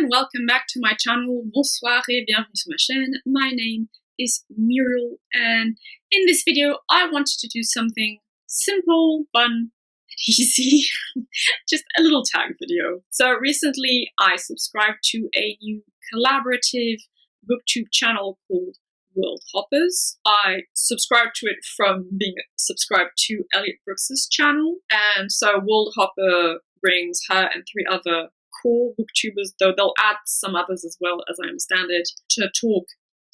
welcome back to my channel. Bonsoir et bienvenue sur ma chaîne. My name is Muriel, and in this video I wanted to do something simple, fun, and easy. Just a little tag video. So recently I subscribed to a new collaborative Booktube channel called World Hoppers. I subscribed to it from being subscribed to Elliot Brooks's channel, and so World Hopper brings her and 3 other core booktubers, though they'll add some others as well, as I understand it, to talk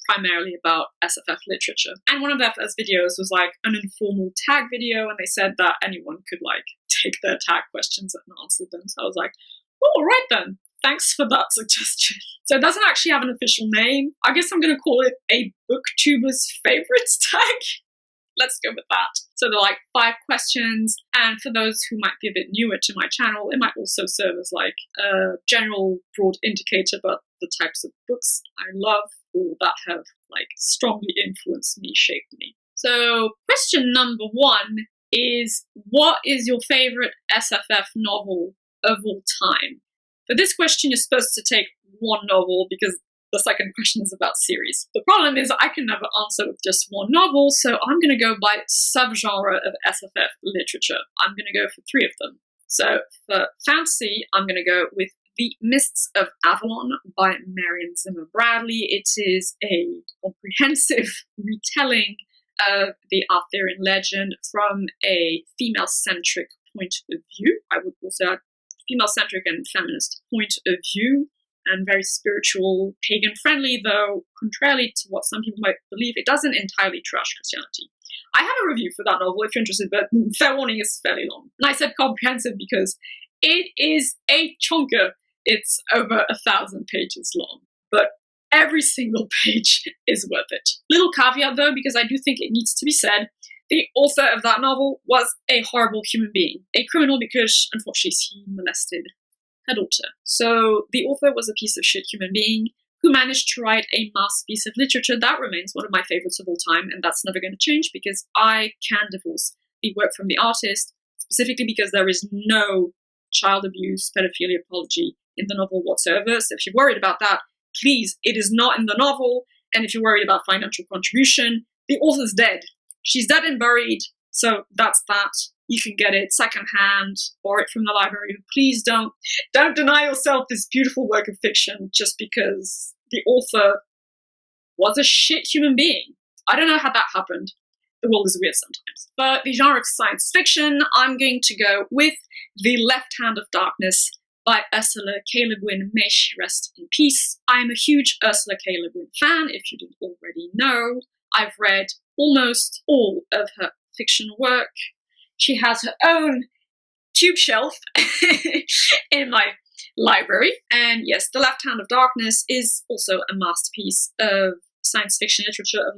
primarily about SFF literature. And one of their first videos was like an informal tag video, and they said that anyone could like take their tag questions and answer them. So I was like, oh, all right then. Thanks for that suggestion. So it doesn't actually have an official name. I guess I'm going to call it a Booktuber's favorites tag. Let's go with that. So they're like 5 questions, and for those who might be a bit newer to my channel, it might also serve as like a general broad indicator about the types of books I love or that have like strongly influenced me, shaped me. So question number 1 is, what is your favorite SFF novel of all time? For this question, you're supposed to take one novel because the second question is about series. The problem is I can never answer with just one novel, so I'm going to go by subgenre of SFF literature. I'm going to go for 3 of them. So for fantasy, I'm going to go with The Mists of Avalon by Marion Zimmer Bradley. It is a comprehensive retelling of the Arthurian legend from a female-centric point of view. I would also add female-centric and feminist point of view, and very spiritual, pagan-friendly, though contrarily to what some people might believe, it doesn't entirely trash Christianity. I have a review for that novel if you're interested, but fair warning, it's fairly long. And I said comprehensive because it is a chonker. It's over 1,000 pages long, but every single page is worth it. Little caveat though, because I do think it needs to be said, the author of that novel was a horrible human being, a criminal because, unfortunately, he molested her daughter. So the author was a piece of shit human being who managed to write a masterpiece of literature that remains one of my favorites of all time, and that's never going to change because I can divorce the work from the artist, specifically because there is no child abuse, pedophilia apology in the novel whatsoever. So if you're worried about that, please, it is not in the novel. And if you're worried about financial contribution, the author's dead. She's dead and buried, so that's that. You can get it secondhand, borrow it from the library. Please don't deny yourself this beautiful work of fiction just because the author was a shit human being. I don't know how that happened. The world is weird sometimes. But the genre of science fiction, I'm going to go with The Left Hand of Darkness by Ursula K. Le Guin. May she rest in peace. I am a huge Ursula K. Le Guin fan, if you didn't already know. I've read almost all of her fiction work. She has her own tube shelf in my library. And yes, The Left Hand of Darkness is also a masterpiece of science fiction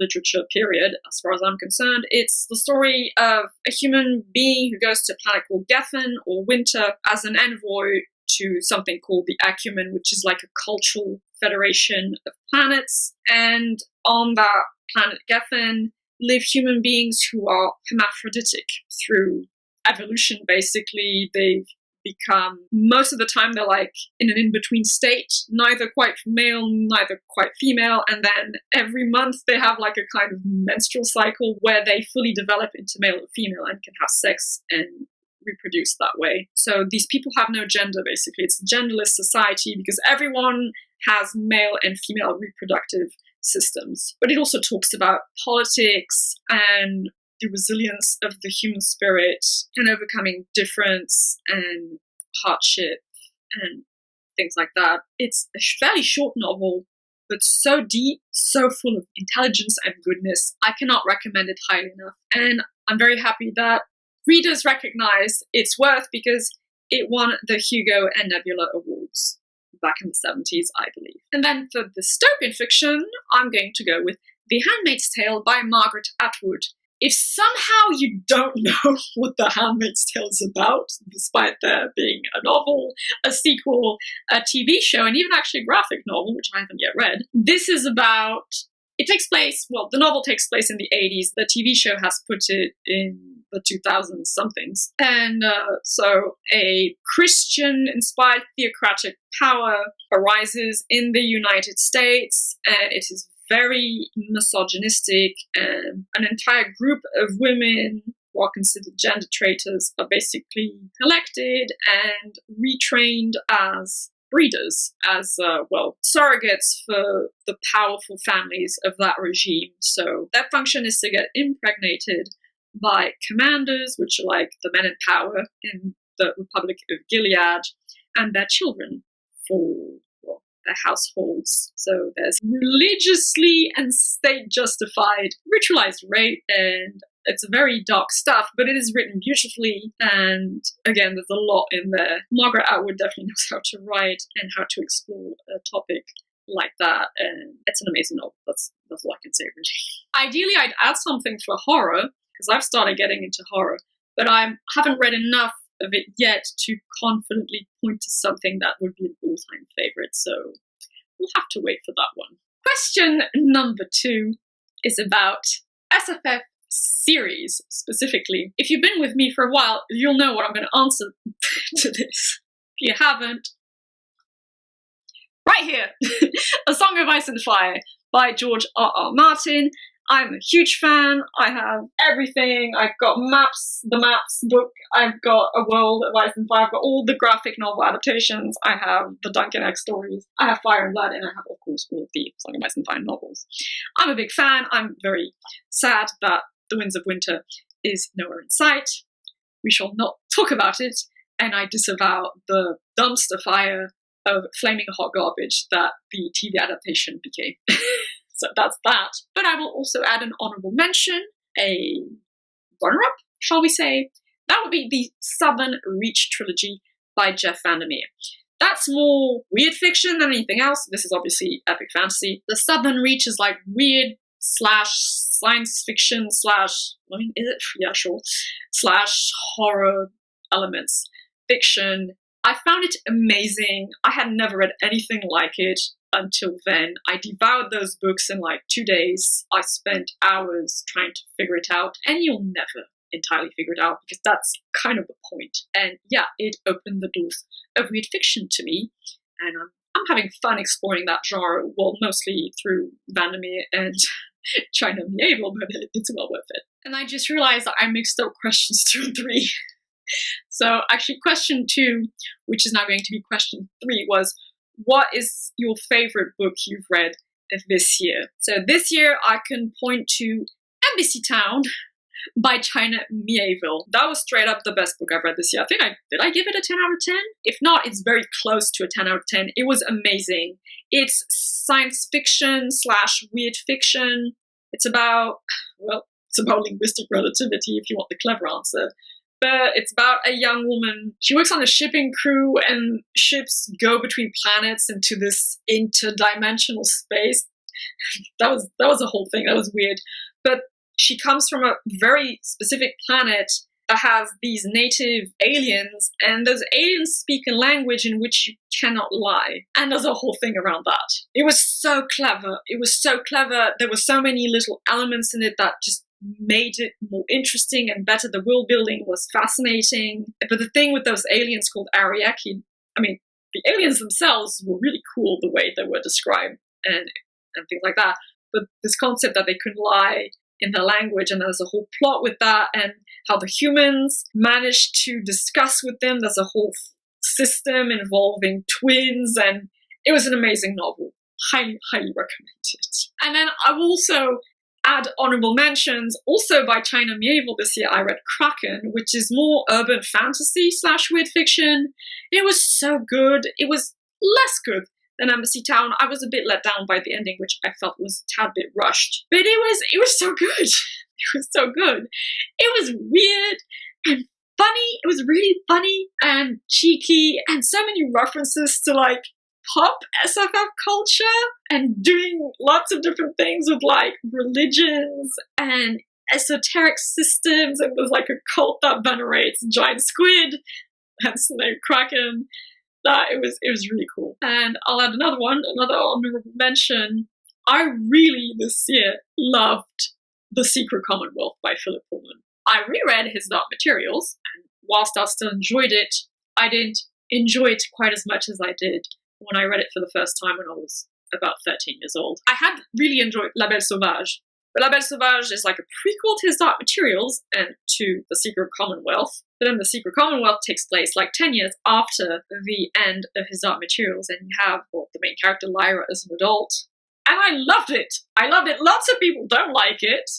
literature, period, as far as I'm concerned. It's the story of a human being who goes to a planet called Geffen, or Winter, as an envoy to something called the Acumen, which is like a cultural federation of planets. And on that planet Geffen live human beings who are hermaphroditic through evolution, basically. They've become, most of the time, they're like in an in-between state, neither quite male, neither quite female, and then every month they have like a kind of menstrual cycle where they fully develop into male or female and can have sex and reproduce that way. So these people have no gender, basically. It's a genderless society because everyone has male and female reproductive systems. But it also talks about politics and the resilience of the human spirit and overcoming difference and hardship and things like that. It's a fairly short novel, but so deep, so full of intelligence and goodness. I cannot recommend it highly enough. And I'm very happy that readers recognize its worth because it won the Hugo and Nebula Awards back in the 70s, I believe. And then for dystopian fiction, I'm going to go with The Handmaid's Tale by Margaret Atwood. If somehow you don't know what The Handmaid's Tale is about, despite there being a novel, a sequel, a TV show, and even actually a graphic novel, which I haven't yet read, this is about, it takes place, well, the novel takes place in the 80s. The TV show has put it in the 2000 somethings. And so a Christian-inspired theocratic power arises in the United States, and it is very misogynistic, and an entire group of women who are considered gender traitors are basically collected and retrained as breeders, as surrogates for the powerful families of that regime. So their function is to get impregnated by commanders, which are like the men in power in the Republic of Gilead, and their children for their households. So there's religiously and state-justified ritualized rape, and it's very dark stuff, but it is written beautifully, and again, there's a lot in there. Margaret Atwood definitely knows how to write and how to explore a topic like that, and it's an amazing novel. That's all I can say, really. Ideally, I'd add something for horror, because I've started getting into horror, but I haven't read enough of it yet to confidently point to something that would be an all-time favorite, so we'll have to wait for that one. Question number 2 is about SFF series specifically. If you've been with me for a while, you'll know what I'm going to answer to this. If you haven't, right here, A Song of Ice and Fire by George R.R. Martin. I'm a huge fan. I have everything. I've got the Maps book. I've got A World of Ice and Fire. I've got all the graphic novel adaptations. I have the Duncan Egg stories. I have Fire and Blood, and I have, of course, all of the Song of Ice and Fire novels. I'm a big fan. I'm very sad that The Winds of Winter is nowhere in sight. We shall not talk about it, and I disavow the dumpster fire of flaming hot garbage that the TV adaptation became. So that's that. But I will also add an honorable mention, a runner-up, shall we say. That would be the Southern Reach trilogy by Jeff Vandermeer. That's more weird fiction than anything else. This is obviously epic fantasy. The Southern Reach is like weird / science fiction / is it? Yeah, sure. / horror elements. Fiction. I found it amazing. I had never read anything like it until then. I devoured those books in like 2 days. I spent hours trying to figure it out, and you'll never entirely figure it out, because that's kind of the point. And yeah, it opened the doors of weird fiction to me, and I'm having fun exploring that genre, well, mostly through Vandermeer and China Mieville, but it's well worth it. And I just realized that I mixed up questions 2 and 3. So actually question 2, which is now going to be question 3, was what is your favorite book you've read of this year? So this year I can point to Embassy Town by China Mieville. That was straight up the best book I've read this year. Did I give it a 10 out of 10? If not, it's very close to a 10 out of 10. It was amazing. It's science fiction / weird fiction. It's about linguistic relativity, if you want the clever answer. But it's about a young woman. She works on a shipping crew, and ships go between planets into this interdimensional space. That was a whole thing. That was weird. But she comes from a very specific planet that has these native aliens, and those aliens speak a language in which you cannot lie. And there's a whole thing around that. It was so clever. There were so many little elements in it that just made it more interesting and better. The world building was fascinating. But the thing with those aliens called Ariaki, the aliens themselves were really cool the way they were described and things like that. But this concept that they couldn't lie in their language, and there's a whole plot with that, and how the humans managed to discuss with them. There's a whole system involving twins, and it was an amazing novel. Highly, highly recommend it. And then I will also add honorable mentions. Also by China Mieville this year, I read Kraken, which is more urban fantasy / weird fiction. It was so good. It was less good than Embassy Town. I was a bit let down by the ending, which I felt was a tad bit rushed. But it was so good. It was so good. It was weird and funny. It was really funny and cheeky, and so many references to like pop SFF culture, and doing lots of different things with like religions and esoteric systems, and there's like a cult that venerates giant squid, hence the name Kraken. It was really cool. And I'll add another honorable mention. I really this year loved The Secret Commonwealth by Philip Pullman. I reread his Dark Materials, and whilst I still enjoyed it, I didn't enjoy it quite as much as I did when I read it for the first time when I was about 13 years old. I had really enjoyed La Belle Sauvage, but La Belle Sauvage is like a prequel to his Dark Materials and to The Secret Commonwealth. But then The Secret Commonwealth takes place like 10 years after the end of his Dark Materials, and you have the main character Lyra as an adult. And I loved it. I loved it. Lots of people don't like it.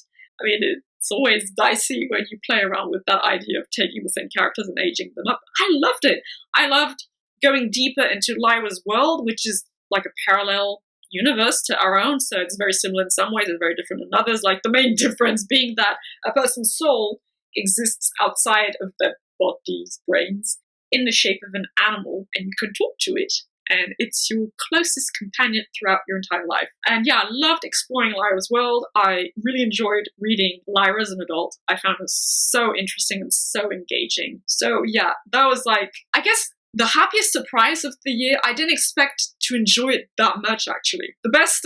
I mean, it's always dicey when you play around with that idea of taking the same characters and aging them up. I loved it. I loved going deeper into Lyra's world, which is like a parallel universe to our own, so it's very similar in some ways and very different in others, like the main difference being that a person's soul exists outside of their body's brains in the shape of an animal, and you can talk to it, and it's your closest companion throughout your entire life. And yeah, I loved exploring Lyra's world. I really enjoyed reading Lyra as an adult. I found her so interesting and so engaging. So yeah, that was like, I guess, the happiest surprise of the year. I didn't expect to enjoy it that much, actually. The best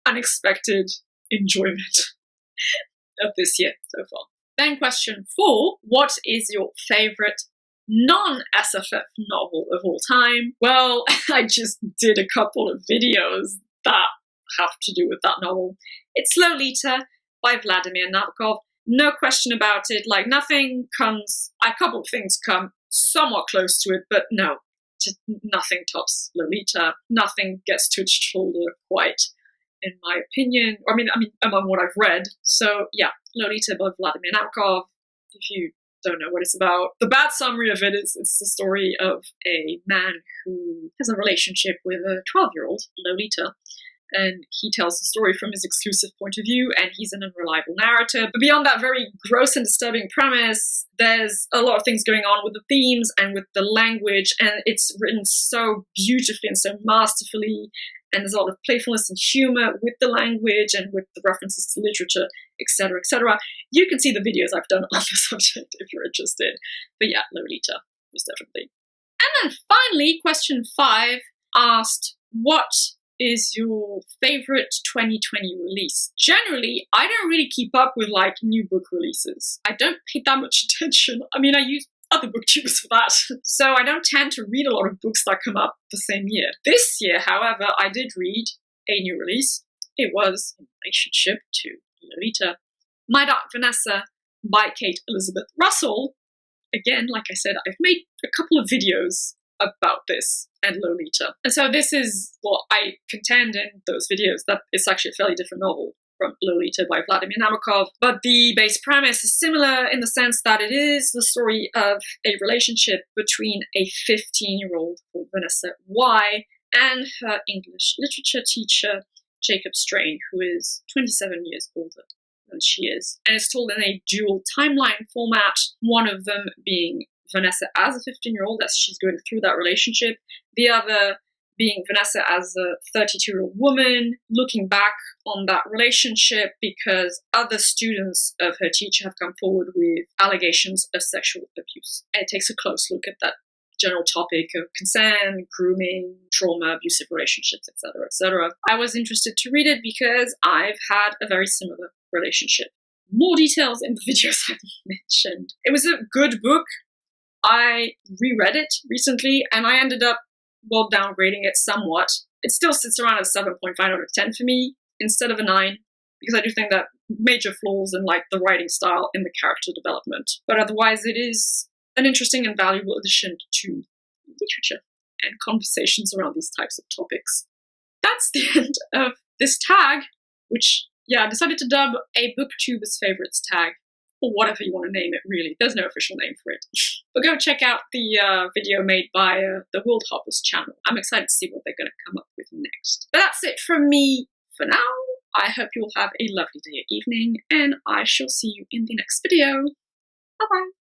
unexpected enjoyment of this year so far. Then question 4, what is your favorite non-SFF novel of all time? Well, I just did a couple of videos that have to do with that novel. It's Lolita by Vladimir Nabokov. No question about it. Like, nothing comes, a couple of things come somewhat close to it, but no, just nothing tops Lolita. Nothing gets to its shoulder quite, in my opinion. I mean, among what I've read. So yeah, Lolita by Vladimir Nabokov. If you don't know what it's about, the bad summary of it is it's the story of a man who has a relationship with a 12-year-old, Lolita. And he tells the story from his exclusive point of view, and he's an unreliable narrator. But beyond that very gross and disturbing premise, there's a lot of things going on with the themes and with the language, and it's written so beautifully and so masterfully, and there's a lot of playfulness and humor with the language and with the references to literature, etc., etc. You can see the videos I've done on the subject if you're interested. But yeah, Lolita was definitely. And then finally, question 5 asked, what is your favorite 2020 release? Generally, I don't really keep up with like new book releases. I don't pay that much attention. I mean, I use other booktubers for that. So I don't tend to read a lot of books that come up the same year. This year, however, I did read a new release. It was in relationship to Lolita, My Dark Vanessa by Kate Elizabeth Russell. Again, like I said, I've made a couple of videos about this and Lolita. And so this is what I contend in those videos, that it's actually a fairly different novel from Lolita by Vladimir Nabokov. But the base premise is similar in the sense that it is the story of a relationship between a 15-year-old called Vanessa Y and her English literature teacher, Jacob Strain, who is 27 years older than she is. And it's told in a dual timeline format, one of them being Vanessa as a 15-year-old as she's going through that relationship, the other being Vanessa as a 32-year-old woman looking back on that relationship because other students of her teacher have come forward with allegations of sexual abuse. And it takes a close look at that general topic of consent, grooming, trauma, abusive relationships, etc., etc. I was interested to read it because I've had a very similar relationship. More details in the videos I've mentioned. It was a good book. I reread it recently, and I ended up, downgrading it somewhat. It still sits around a 7.5 out of 10 for me, instead of a 9, because I do think that major flaws in like the writing style and the character development. But otherwise, it is an interesting and valuable addition to literature and conversations around these types of topics. That's the end of this tag, which, I decided to dub a Booktuber's favorites tag, or whatever you want to name it, really. There's no official name for it. But go check out the video made by the World Hoppers channel. I'm excited to see what they're going to come up with next. But that's it from me for now. I hope you'll have a lovely day or evening, and I shall see you in the next video. Bye-bye.